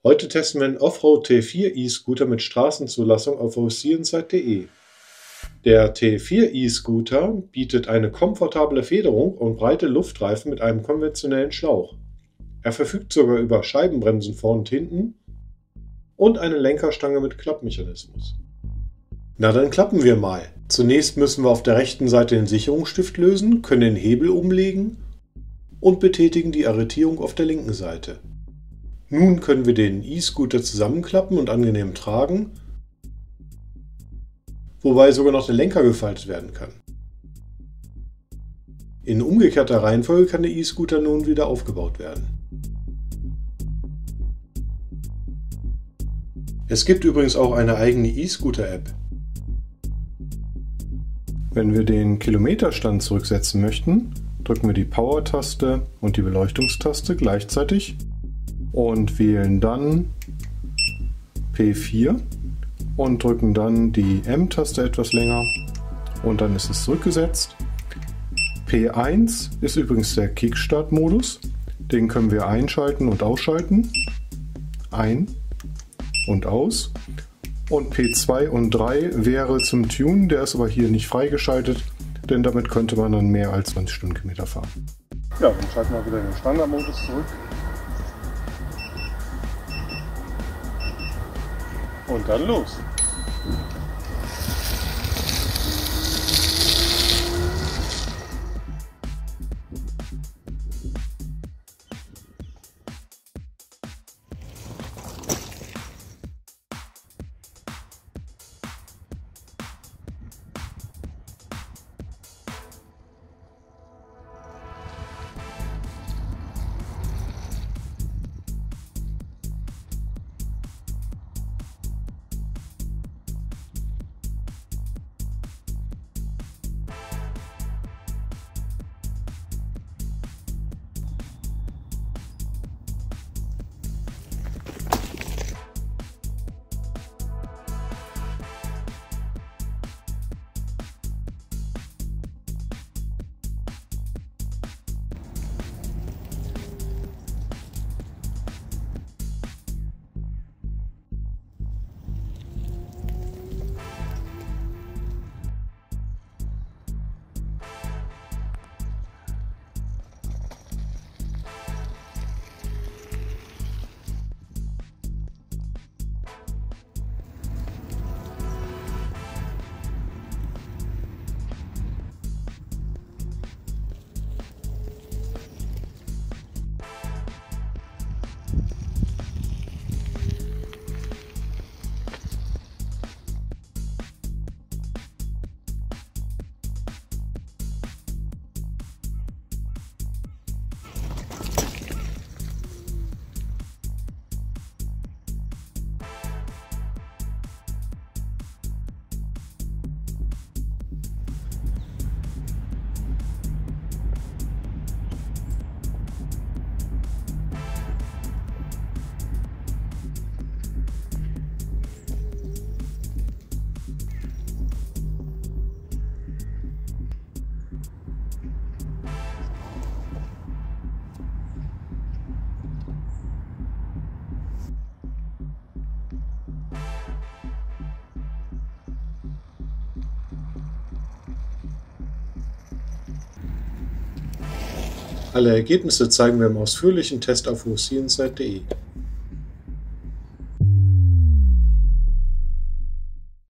Heute testen wir einen Offroad T4 E-Scooter mit Straßenzulassung auf OceanSide.de. Der T4 E-Scooter bietet eine komfortable Federung und breite Luftreifen mit einem konventionellen Schlauch. Er verfügt sogar über Scheibenbremsen vorn und hinten und eine Lenkerstange mit Klappmechanismus. Na dann klappen wir mal. Zunächst müssen wir auf der rechten Seite den Sicherungsstift lösen, können den Hebel umlegen und betätigen die Arretierung auf der linken Seite. Nun können wir den E-Scooter zusammenklappen und angenehm tragen, wobei sogar noch der Lenker gefaltet werden kann. In umgekehrter Reihenfolge kann der E-Scooter nun wieder aufgebaut werden. Es gibt übrigens auch eine eigene E-Scooter-App. Wenn wir den Kilometerstand zurücksetzen möchten, drücken wir die Power-Taste und die Beleuchtungstaste gleichzeitig und wählen dann P4 und drücken dann die M-Taste etwas länger und dann ist es zurückgesetzt. P1 ist übrigens der Kickstart-Modus, den können wir einschalten und ausschalten. Ein und aus. Und P2 und 3 wäre zum Tunen, der ist aber hier nicht freigeschaltet, denn damit könnte man dann mehr als 20 Stundenkilometer fahren. Ja, dann schalten wir wieder in den Standardmodus zurück. Und dann los! Alle Ergebnisse zeigen wir im ausführlichen Test auf OceanSide.de.